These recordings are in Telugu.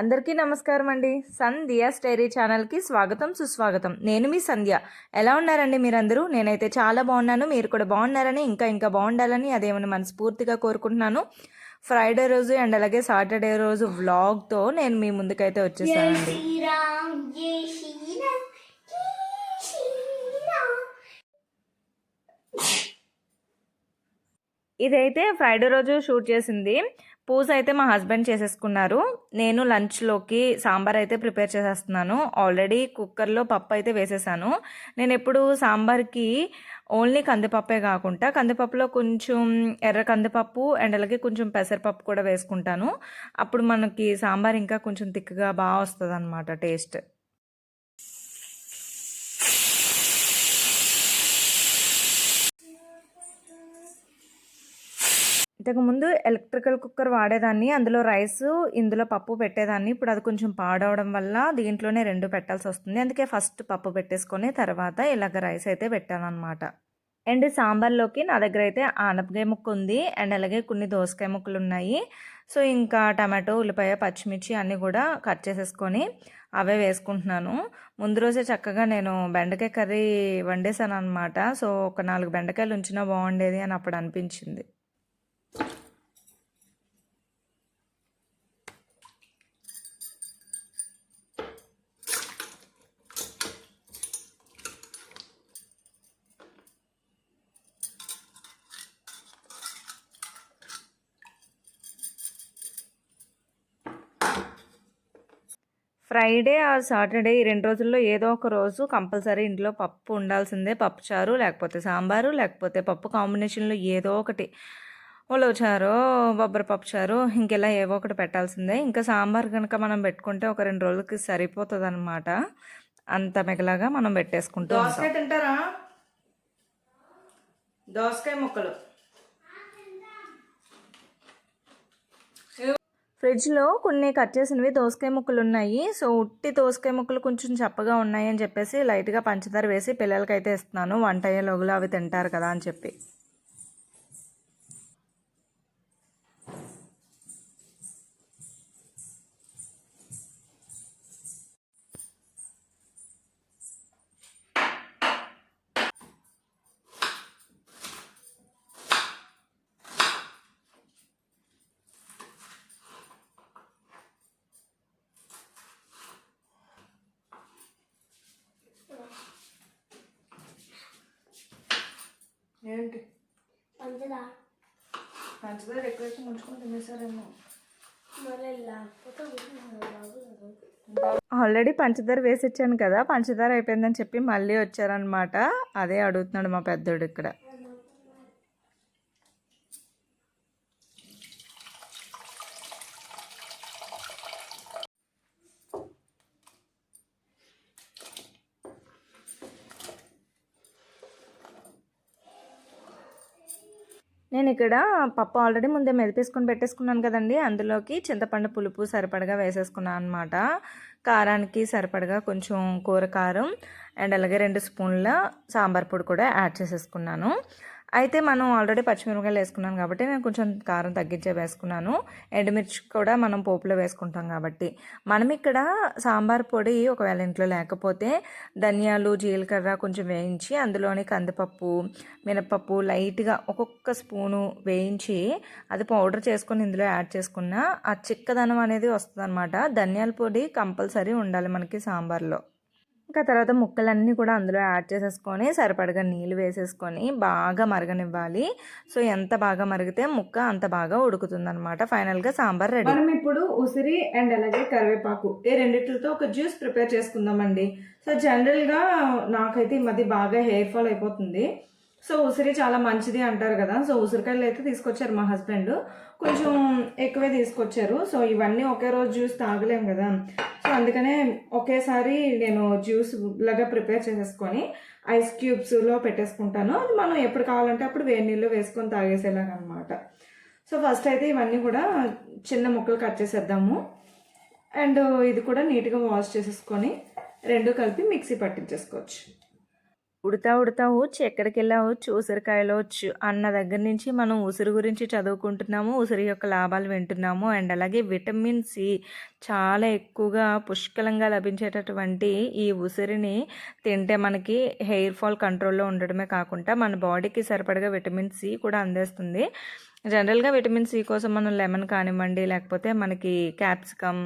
అందరికీ నమస్కారం అండి. సంధ్య స్టైరీ ఛానల్కి స్వాగతం సుస్వాగతం. నేను మీ సంధ్య. ఎలా ఉన్నారండి మీరందరూ? నేనైతే చాలా బాగున్నాను. మీరు కూడా బాగున్నారని ఇంకా బాగుండాలని అదేమని మనస్ఫూర్తిగా కోరుకుంటున్నాను. ఫ్రైడే రోజు అండ్ అలాగే సాటర్డే రోజు వ్లాగ్తో నేను మీ ముందుకైతే వచ్చేసానండి. ఇదైతే ఫ్రైడే రోజు షూట్ చేసింది. పూజ అయితే మా హస్బెండ్ చేసేసుకున్నారు. నేను లంచ్లోకి సాంబార్ అయితే ప్రిపేర్ చేసేస్తున్నాను. ఆల్రెడీ కుక్కర్లో పప్పు అయితే వేసేసాను. నేను ఎప్పుడు సాంబార్కి ఓన్లీ కందిపప్పే కాకుండా కందిపప్పులో కొంచెం ఎర్ర కందిపప్పు అండ్ అలాగే కొంచెం పెసరపప్పు కూడా వేసుకుంటాను. అప్పుడు మనకి సాంబార్ ఇంకా కొంచెం థిక్గా బాగా వస్తుంది అన్నమాట టేస్ట్. ఇంతకుముందు ఎలక్ట్రికల్ కుక్కర్ వాడేదాన్ని. అందులో రైస్, ఇందులో పప్పు పెట్టేదాన్ని. ఇప్పుడు అది కొంచెం పాడవడం వల్ల దీంట్లోనే 2 పెట్టాల్సి వస్తుంది. అందుకే ఫస్ట్ పప్పు పెట్టేసుకొని తర్వాత ఇలాగ రైస్ అయితే పెట్టానమాట. అండ్ సాంబార్లోకి నా దగ్గర అయితే ఆనపకాయ ముక్క ఉంది అండ్ అలాగే కొన్ని దోసకాయ ముక్కలు ఉన్నాయి. సో ఇంకా టమాటో, ఉల్లిపాయ, పచ్చిమిర్చి అన్నీ కూడా కట్ చేసేసుకొని అవే వేసుకుంటున్నాను. ముందు రోజే చక్కగా నేను బెండకాయ కర్రీ వండేసాను అనమాట. సో ఒక 4 బెండకాయలు ఉంచినా బాగుండేది అని అప్పుడు అనిపించింది. ఫ్రైడే ఆర్ సాటర్డే ఈ 2 రోజుల్లో ఏదో ఒక రోజు కంపల్సరీ ఇంట్లో పప్పు ఉండాల్సిందే. పప్పుచారు లేకపోతే సాంబారు లేకపోతే పప్పు కాంబినేషన్లో ఏదో ఒకటి, ఉలవచారు, బొబ్బరి పప్పుచారు, ఇంకెలా ఏవో ఒకటి పెట్టాల్సిందే. ఇంకా సాంబార్ కనుక మనం పెట్టుకుంటే ఒక 2 రోజులకి సరిపోతుంది అనమాట. అంత మిగలాగా మనం పెట్టేసుకుంటాం. దోసకాయ తింటారా? దోసకాయ ముక్కలు ఫ్రిడ్జ్లో కొన్ని కట్ చేసినవి దోసకాయ ముక్కలు ఉన్నాయి. సో ఉట్టి దోసకాయ ముక్కలు కొంచెం చప్పగా ఉన్నాయి అని చెప్పేసి లైట్గా పంచదార వేసి పిల్లలకైతే ఇస్తున్నాను. వంట అయ్యేలోగులో అవి తింటారు కదా అని చెప్పి. ఏంటి పంచదార ఎక్కువైతే ముంచుకొని తినేసారేమో. ఆల్రెడీ పంచదార వేసి ఇచ్చాను కదా, పంచదార అయిపోయిందని చెప్పి మళ్ళీ వచ్చారనమాట. అదే అడుగుతున్నాడు మా పెద్దోడు ఇక్కడ. నేను ఇక్కడ పప్పు ఆల్రెడీ ముందే మెదిపేసుకొని పెట్టేసుకున్నాను కదండి. అందులోకి చింతపండు పులుపు సరిపడగా వేసేసుకున్నాను అనమాట. కారానికి సరిపడగా కొంచెం కూర కారం అండ్ అలాగే 2 స్పూన్ల సాంబార్ పొడి కూడా యాడ్ చేసేసుకున్నాను. అయితే మనం ఆల్రెడీ పచ్చిమిరపకాయలు వేసుకున్నాను కాబట్టి నేను కొంచెం కారం తగ్గించే వేసుకున్నాను. ఎండుమిర్చి కూడా మనం పోపులో వేసుకుంటాం కాబట్టి. మనం ఇక్కడ సాంబార్ పొడి ఒకవేళ ఇంట్లో లేకపోతే ధనియాలు, జీలకర్ర కొంచెం వేయించి అందులోని కందిపప్పు, మినపప్పు లైట్గా ఒక్కొక్క స్పూను వేయించి అది పౌడర్ చేసుకొని ఇందులో యాడ్ చేసుకున్న ఆ చిక్కదనం అనేది వస్తుంది అనమాట. ధనియాల పొడి కంపల్సరీ ఉండాలి మనకి సాంబార్లో. ఇంకా తర్వాత ముక్కలన్నీ కూడా అందులో యాడ్ చేసేసుకొని సరిపడగా నీళ్ళు వేసేసుకొని బాగా మరగనివ్వాలి. సో ఎంత బాగా మరిగితే ముక్క అంత బాగా ఉడుకుతుంది అనమాట. ఫైనల్గా సాంబార్ రెడీ. మనం ఇప్పుడు ఉసిరి అండ్ అలాగే కరివేపాకు ఈ రెండిట్లతో ఒక జ్యూస్ ప్రిపేర్ చేసుకుందామండి. సో జనరల్గా నాకైతే ఈ మధ్య బాగా హెయిర్ ఫాల్ అయిపోతుంది. సో ఉసిరి చాలా మంచిది అంటారు కదా. సో ఉసిరికాయలు అయితే తీసుకొచ్చారు మా హస్బెండ్, కొంచెం ఎక్కువే తీసుకొచ్చారు. సో ఇవన్నీ ఒకే రోజు జ్యూస్ తాగలేం కదా. సో అందుకనే ఒకేసారి నేను జ్యూస్ లాగా ప్రిపేర్ చేసేసుకొని ఐస్ క్యూబ్స్లో పెట్టేసుకుంటాను. అది మనం ఎప్పుడు కావాలంటే అప్పుడు వేడి నీళ్ళు వేసుకొని తాగేసేలాగా అనమాట. సో ఫస్ట్ అయితే ఇవన్నీ కూడా చిన్న ముక్కలు కట్ చేసేద్దాము. అండ్ ఇది కూడా నీట్గా వాష్ చేసేసుకొని 2 కలిపి మిక్సీ పట్టించేసుకోవచ్చు. ఉడతా ఉడతా ఊచ్ ఎక్కడికెళ్ళావు ఉసిరికాయలో వచ్చు అన్న దగ్గర నుంచి మనం ఉసిరి గురించి చదువుకుంటున్నాము. ఉసిరి యొక్క లాభాలు వింటున్నాము. అండ్ అలాగే విటమిన్ సి చాలా ఎక్కువగా పుష్కలంగా లభించేటటువంటి ఈ ఉసిరిని తింటే మనకి హెయిర్ ఫాల్ కంట్రోల్లో ఉండడమే కాకుండా మన బాడీకి సరిపడగా విటమిన్ సి కూడా అందేస్తుంది. జనరల్గా విటమిన్ సి కోసం మనం లెమన్ కానివ్వండి, లేకపోతే మనకి క్యాప్సికమ్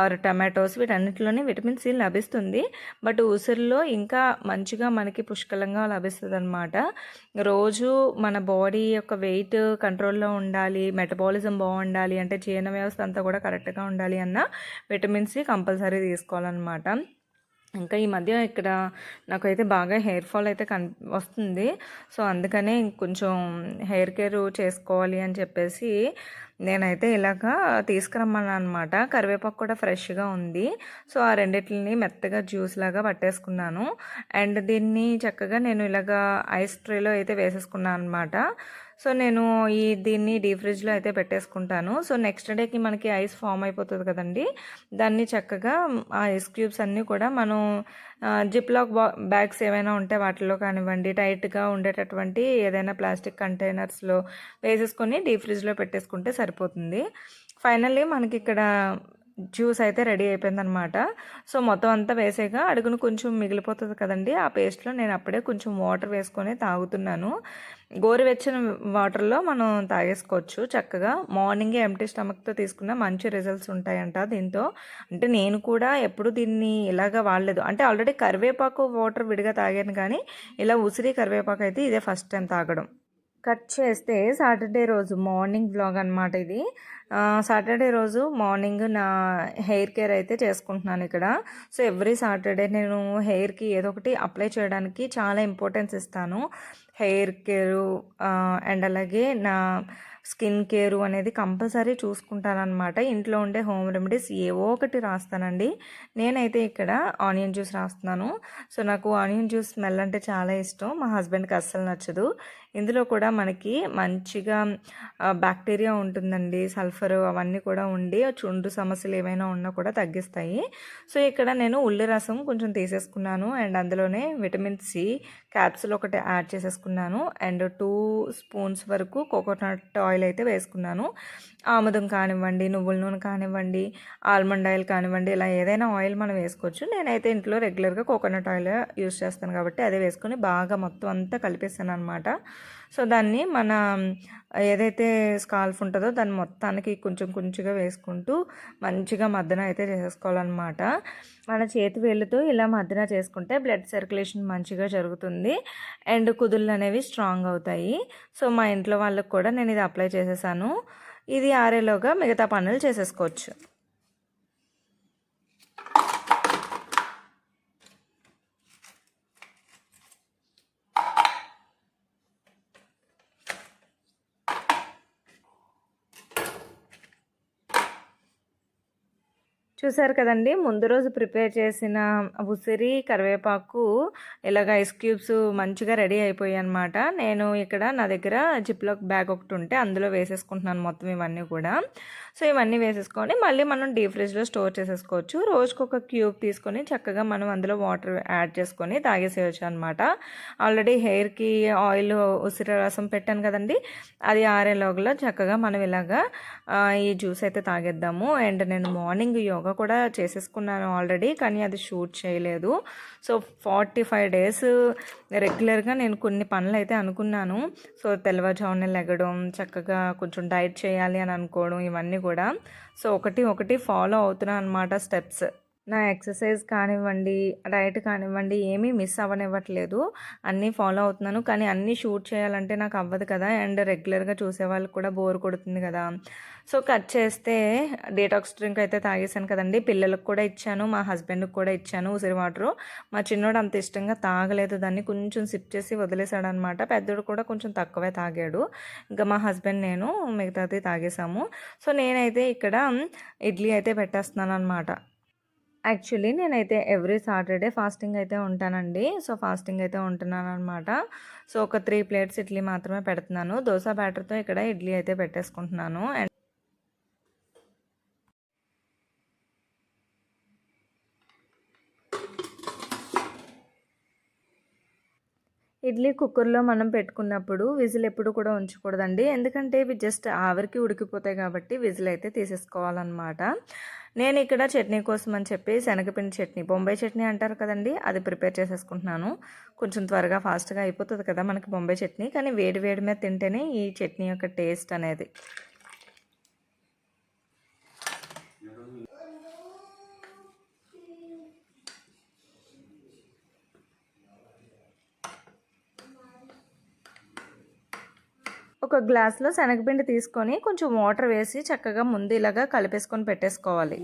ఆర్ టమాటోస్ వీటన్నిటిలోనే విటమిన్ సి లభిస్తుంది. బట్ ఉసిరిలో ఇంకా మంచిగా మనకి పుష్కలంగా లభిస్తుంది అనమాట. రోజు మన బాడీ యొక్క వెయిట్ కంట్రోల్లో ఉండాలి, మెటబాలిజం బాగుండాలి అంటే జీర్ణ వ్యవస్థ అంతా కూడా కరెక్ట్గా ఉండాలి అన్న విటమిన్ సి కంపల్సరీ తీసుకోవాలన్నమాట. ఇంకా ఈ మధ్య ఇక్కడ నాకైతే బాగా హెయిర్ ఫాల్ అయితే వస్తుంది. సో అందుకనే కొంచెం హెయిర్ కేర్ చేసుకోవాలి అని చెప్పేసి నేనైతే ఇలాగా తీసుకురమ్మన్నాను అనమాట. కరివేపాకు కూడా ఫ్రెష్గా ఉంది. సో ఆ రెండిటిని మెత్తగా జ్యూస్ లాగా పట్టేసుకున్నాను. అండ్ దీన్ని చక్కగా నేను ఇలాగా ఐస్ ట్రేలో అయితే వేసేసుకున్నాను అనమాట. సో నేను దీన్ని డీప్ ఫ్రిడ్జ్లో అయితే పెట్టేసుకుంటాను. సో నెక్స్ట్ డేకి మనకి ఐస్ ఫామ్ అయిపోతుంది కదండి, దాన్ని చక్కగా ఆ ఐస్ క్యూబ్స్ అన్నీ కూడా మనం జిప్లాక్ బ్యాగ్స్ ఏమైనా ఉంటే వాటిలో కానివ్వండి, టైట్గా ఉండేటటువంటి ఏదైనా ప్లాస్టిక్ కంటైనర్స్లో వేసేసుకొని డీప్ ఫ్రిడ్జ్లో పెట్టేసుకుంటే సరిపోతుంది. ఫైనల్లీ మనకి ఇక్కడ జ్యూస్ అయితే రెడీ అయిపోయిందనమాట. సో మొత్తం అంతా వేసాక అడుగును కొంచెం మిగిలిపోతుంది కదండి, ఆ పేస్ట్లో నేను అప్పుడే కొంచెం వాటర్ వేసుకొని తాగుతున్నాను. గోరువెచ్చని వాటర్లో మనం తాగేసుకోవచ్చు చక్కగా. మార్నింగే ఎంప్టీ స్టమక్తో తీసుకున్న మంచి రిజల్ట్స్ ఉంటాయంట దీంతో. అంటే నేను కూడా ఎప్పుడు దీన్ని ఇలాగా వాడలేదు. అంటే ఆల్రెడీ కరివేపాకు వాటర్ విడిగా తాగాను, కానీ ఇలా ఉసిరి కరివేపాకు అయితే ఇదే ఫస్ట్ టైం తాగడం. కట్ చేస్తే సాటర్డే రోజు మార్నింగ్ వ్లాగ్ అనమాట ఇది. సాటర్డే రోజు మార్నింగ్ నా హెయిర్ కేర్ అయితే చేసుకుంటున్నాను ఇక్కడ. సో ఎవ్రీ సాటర్డే నేను హెయిర్కి ఏదో ఒకటి అప్లై చేయడానికి చాలా ఇంపార్టెన్స్ ఇస్తాను. హెయిర్ కేరు అండ్ అలాగే నా స్కిన్ కేరు అనేది కంపల్సరీ చూసుకుంటానమాట. ఇంట్లో ఉండే హోమ్ రెమెడీస్ ఏవో ఒకటి రాస్తానండి. నేనైతే ఇక్కడ ఆనియన్ జ్యూస్ రాస్తున్నాను. సో నాకు ఆనియన్ జ్యూస్ స్మెల్ అంటే చాలా ఇష్టం, మా హస్బెండ్కి అస్సలు నచ్చదు. ఇందులో కూడా మనకి మంచిగా బ్యాక్టీరియా ఉంటుందండి, సల్ఫర్ అవన్నీ కూడా ఉండి చుండ్రు సమస్యలు ఏమైనా ఉన్నా కూడా తగ్గిస్తాయి. సో ఇక్కడ నేను ఉల్లి రసం కొంచెం తీసేసుకున్నాను. అండ్ అందులోనే విటమిన్ సి క్యాప్సూల్ ఒకటి యాడ్ చేసేసుకున్నాను. అండ్ 2 స్పూన్స్ వరకు కోకోనట్ ఆయిల్ అయితే వేసుకున్నాను. ఆముదం కానివ్వండి, నువ్వుల నూనె కానివ్వండి, ఆల్మండ్ ఆయిల్ కానివ్వండి, ఇలా ఏదైనా ఆయిల్ మనం వేసుకోవచ్చు. నేనైతే ఇంట్లో రెగ్యులర్గా కోకోనట్ ఆయిల్ యూస్ చేస్తాను కాబట్టి అదే వేసుకొని బాగా మొత్తం అంతా కలిపేస్తాను అనమాట. సో దాన్ని మన ఏదైతే స్కాల్ఫ్ ఉంటుందో దాన్ని మొత్తానికి కొంచెం కొంచెంగా వేసుకుంటూ మంచిగా మద్దన అయితే చేసేసుకోవాలన్నమాట. మన చేతి వేళ్ళతో ఇలా మద్దన చేసుకుంటే బ్లడ్ సర్క్యులేషన్ మంచిగా జరుగుతుంది అండ్ కుదుళ్ళు అనేవి స్ట్రాంగ్ అవుతాయి. సో మా ఇంట్లో వాళ్ళకి కూడా నేను ఇది అప్లై చేసేసాను. ఇది ఆరేలోగా మిగతా పనులు చేసేసుకోవచ్చు. చూసారు కదండి, ముందు రోజు ప్రిపేర్ చేసిన ఉసిరి కరివేపాకు ఇలాగ ఐస్ క్యూబ్స్ మంచిగా రెడీ అయిపోయాయి అనమాట. నేను ఇక్కడ నా దగ్గర జిప్లాక్ బ్యాగ్ ఒకటి ఉంటే అందులో వేసేసుకుంటున్నాను మొత్తం ఇవన్నీ కూడా. సో ఇవన్నీ వేసేసుకొని మళ్ళీ మనం డీప్ ఫ్రిడ్జ్లో స్టోర్ చేసేసుకోవచ్చు. రోజుకు ఒక క్యూబ్ తీసుకొని చక్కగా మనం అందులో వాటర్ యాడ్ చేసుకొని తాగేసేయచ్చు అనమాట. ఆల్రెడీ హెయిర్కి ఆయిల్ ఉసిరి రసం పెట్టాను కదండి, అది ఆరేలోగలో చక్కగా మనం ఇలాగా ఈ జ్యూస్ అయితే తాగేద్దాము. అండ్ నేను మార్నింగ్ యోగా కూడా చేసేసుకున్నాను ఆల్రెడీ, కానీ అది షూట్ చేయలేదు. సో 45 days రెగ్యులర్గా నేను కొన్ని పనులు అయితే అనుకున్నాను. సో తెల్లవారుజామున లెగడం, చక్కగా కొంచెం డైట్ చేయాలి అని అనుకోవడం, ఇవన్నీ కూడా సో ఒకటి ఫాలో అవుతున్నాను అనమాట స్టెప్స్. నా ఎక్సర్సైజ్ కానివ్వండి, డైట్ కానివ్వండి, ఏమీ మిస్ అవ్వనివ్వట్లేదు, అన్నీ ఫాలో అవుతున్నాను. కానీ అన్నీ షూట్ చేయాలంటే నాకు అవ్వదు కదా, అండ్ రెగ్యులర్గా చూసే వాళ్ళకి కూడా బోర్ కొడుతుంది కదా. సో కట్ చేస్తే డీటాక్స్ డ్రింక్ అయితే తాగేసాను కదండి, పిల్లలకు కూడా ఇచ్చాను, మా హస్బెండ్కి కూడా ఇచ్చాను ఉసిరి వాటరు. మా చిన్నోడు అంత ఇష్టంగా తాగలేదు, దాన్ని కొంచెం సిప్ చేసి వదిలేశాడు అనమాట. పెద్దోడు కూడా కొంచెం తక్కువే తాగాడు. ఇంకా మా హస్బెండ్ నేను మిగతాది తాగేసాము. సో నేనైతే ఇక్కడ ఇడ్లీ అయితే పెట్టేస్తున్నాను అనమాట. యాక్చువల్లీ నేనైతే ఎవ్రీ సాటర్డే ఫాస్టింగ్ అయితే ఉంటానండి. సో ఫాస్టింగ్ అయితే ఉంటున్నాను అనమాట. సో ఒక 3 plates ఇడ్లీ మాత్రమే పెడుతున్నాను. దోశ బ్యాటర్తో ఇక్కడ ఇడ్లీ అయితే పెట్టేసుకుంటున్నాను. అండ్ ఇడ్లీ కుక్కర్లో మనం పెట్టుకున్నప్పుడు విజిల్ ఎప్పుడు కూడా ఉంచకూడదండి, ఎందుకంటే ఇవి జస్ట్ ఆవిరికి ఉడికిపోతాయి కాబట్టి విజిల్ అయితే తీసేసుకోవాలన్నమాట. నేను ఇక్కడ చట్నీ కోసం అని చెప్పి శనగపిండి చట్నీ, బొంబాయి చట్నీ అంటారు కదండి, అది ప్రిపేర్ చేసేసుకుంటున్నాను. కొంచెం త్వరగా ఫాస్ట్గా అయిపోతుంది కదా మనకి బొంబాయి చట్నీ, కానీ వేడి వేడి మీద తింటేనే ఈ చట్నీ యొక్క టేస్ట్ అనేది. ఒక గ్లాస్లో శనగపిండి తీసుకొని కొంచెం వాటర్ వేసి చక్కగా ముందు ఇలాగా కలిపేసుకొని పెట్టేసుకోవాలి.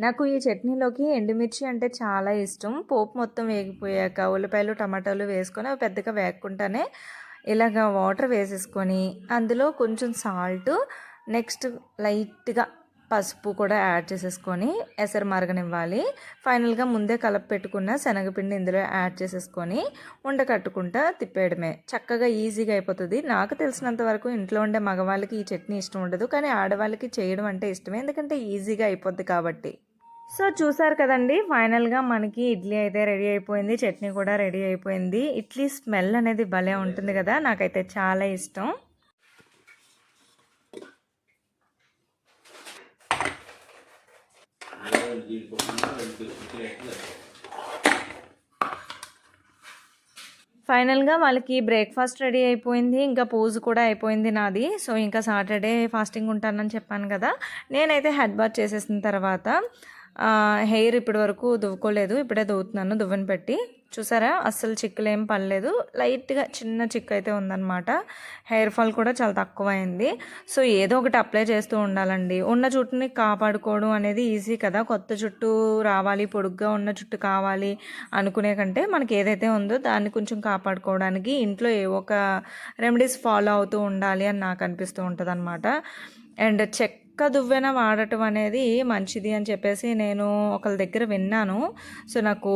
నాకు ఈ చట్నీలోకి ఎండుమిర్చి అంటే చాలా ఇష్టం. పోపు మొత్తం వేగిపోయాక ఉల్లిపాయలు టమాటాలు వేసుకొని అవి పెద్దగా వేగకుండానే ఇలాగ వాటర్ వేసేసుకొని అందులో కొంచెం సాల్ట్, నెక్స్ట్ లైట్గా పసుపు కూడా యాడ్ చేసేసుకొని ఎసరు మరగనివ్వాలి. ఫైనల్గా ముందే కలిపి పెట్టుకున్న శనగపిండి ఇందులో యాడ్ చేసేసుకొని ఉండకట్టుకుంటా తిప్పేయడమే. చక్కగా ఈజీగా అయిపోతుంది. నాకు తెలిసినంత వరకు ఇంట్లో ఉండే మగవాళ్ళకి ఈ చట్నీ ఇష్టం ఉండదు, కానీ ఆడవాళ్ళకి చేయడం అంటే ఇష్టమే, ఎందుకంటే ఈజీగా అయిపోద్ది కాబట్టి. సో చూసారు కదండి, ఫైనల్గా మనకి ఇడ్లీ అయితే రెడీ అయిపోయింది, చట్నీ కూడా రెడీ అయిపోయింది. ఇడ్లీ స్మెల్ అనేది భలే ఉంటుంది కదా, నాకైతే చాలా ఇష్టం. ఫైనల్గా వాళ్ళకి బ్రేక్ఫాస్ట్ రెడీ అయిపోయింది, ఇంకా పూజ కూడా అయిపోయింది నాది. సో ఇంకా సాటర్డే ఫాస్టింగ్ ఉంటానని చెప్పాను కదా, నేనైతే హెడ్ బాత్ చేసేసిన తర్వాత హెయిర్ ఇప్పటి వరకు దువ్వుకోలేదు, ఇప్పుడే దువ్వుతున్నాను దువ్వని పెట్టి. చూసారా, అస్సలు చిక్కులు ఏం పడలేదు, లైట్గా చిన్న చిక్కు అయితే ఉందన్నమాట. హెయిర్ ఫాల్ కూడా చాలా తక్కువ అయింది. సో ఏదో ఒకటి అప్లై చేస్తూ ఉండాలండి. ఉన్న జుట్టుని కాపాడుకోవడం అనేది ఈజీ కదా, కొత్త జుట్టు రావాలి, పొడుగ్గా ఉన్న జుట్టు కావాలి అనుకునే కంటే మనకి ఏదైతే ఉందో దాన్ని కొంచెం కాపాడుకోవడానికి ఇంట్లో ఏ ఒక రెమెడీస్ ఫాలో అవుతూ ఉండాలి అని నాకు అనిపిస్తూ ఉంటుంది అనమాట. అండ్ చెక్క దువ్వెన వాడటం అనేది మంచిది అని చెప్పేసి నేను ఒకళ్ళ దగ్గర విన్నాను. సో నాకు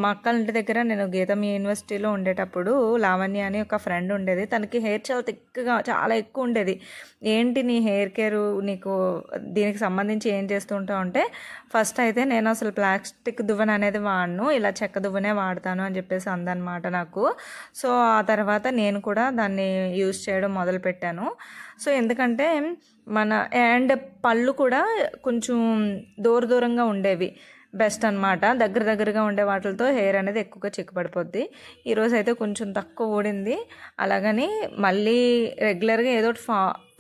మా అక్కల ఇంటి దగ్గర నేను గీతం యూనివర్సిటీలో ఉండేటప్పుడు లావణ్య అని ఒక ఫ్రెండ్ ఉండేది, తనకి హెయిర్ చాలా థిక్గా చాలా ఎక్కువ ఉండేది. ఏంటి నీ హెయిర్ కేర్, నీకు దీనికి సంబంధించి ఏం చేస్తూ ఉంటావు అంటే, ఫస్ట్ అయితే నేను అసలు ప్లాస్టిక్ దువ్వెన అనేది వాడను, ఇలా చెక్క దువ్వెనే వాడతాను అని చెప్పేసి అందనమాట నాకు. సో ఆ తర్వాత నేను కూడా దాన్ని యూజ్ చేయడం మొదలుపెట్టాను. సో ఎందుకంటే మన అండ్ పళ్ళు కూడా కొంచెం దూరంగా ఉండేవి బెస్ట్ అనమాట. దగ్గరగా ఉండే వాటితో హెయిర్ అనేది ఎక్కువగా చిక్కుపడిపోద్ది. ఈరోజు అయితే కొంచెం తక్కువ ఊడింది. అలాగని మళ్ళీ రెగ్యులర్గా ఏదో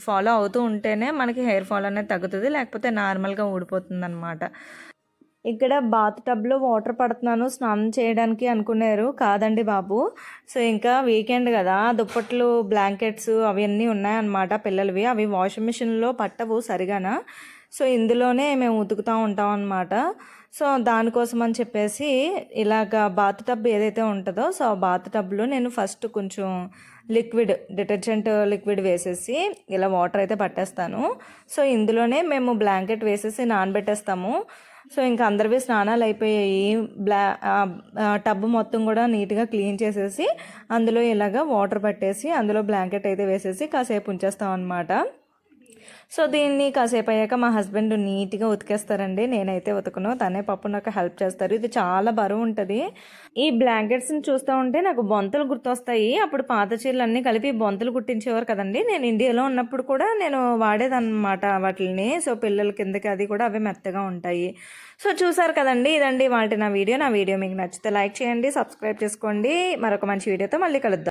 ఫాలో అవుతూ ఉంటేనే మనకి హెయిర్ ఫాల్ అనేది తగ్గుతుంది, లేకపోతే నార్మల్గా ఊడిపోతుంది అనమాట. ఇక్కడ బాత్ టబ్లో వాటర్ పడుతున్నాను స్నానం చేయడానికి అనుకున్నారు, కాదండి బాబు. సో ఇంకా వీకెండ్ కదా, దుప్పట్లు బ్లాంకెట్స్ అవన్నీ ఉన్నాయన్నమాట పిల్లలవి, అవి వాషింగ్ మిషన్లో పట్టవు సరిగాన. సో ఇందులోనే మేము ఉతుకుతూ ఉంటాం అన్నమాట. సో దానికోసం అని చెప్పేసి ఇలాగ బాత్ టబ్ ఏదైతే ఉంటుందో, సో ఆ బాత్ టబ్లో నేను ఫస్ట్ కొంచెం డిటర్జెంట్ లిక్విడ్ వేసేసి ఇలా వాటర్ అయితే పట్టేస్తాను. సో ఇందులోనే మేము బ్లాంకెట్ వేసేసి నానబెట్టేస్తాము. సో ఇంకా అందరివి స్నానాలు అయిపోయాయి. టబ్ మొత్తం కూడా నీట్గా క్లీన్ చేసేసి అందులో ఇలాగ వాటర్ పట్టేసి అందులో బ్లాంకెట్ అయితే వేసేసి కాసేపు ఉంచేస్తాం అనమాట. సో దీన్ని కాసేపు అయ్యాక మా హస్బెండ్ నీట్గా ఉతికేస్తారండి, నేనైతే ఉతకను, తనే పప్పు నాకు హెల్ప్ చేస్తారు. ఇది చాలా బరువు ఉంటుంది. ఈ బ్లాంకెట్స్ని చూస్తూ ఉంటే నాకు బొంతలు గుర్తొస్తాయి. అప్పుడు పాత చీరలు అన్నీ కలిపి బొంతలు కుట్టించేవారు కదండి, నేను ఇండియాలో ఉన్నప్పుడు కూడా నేను వాడేదన్నమాట వాటిని. సో పిల్లల కిందకి అది కూడా అవి మెత్తగా ఉంటాయి. సో చూసారు కదండి, ఇదండి వాటి నా వీడియో మీకు నచ్చితే లైక్ చేయండి, సబ్స్క్రైబ్ చేసుకోండి. మరొక మంచి వీడియోతో మళ్ళీ కలుద్దాం.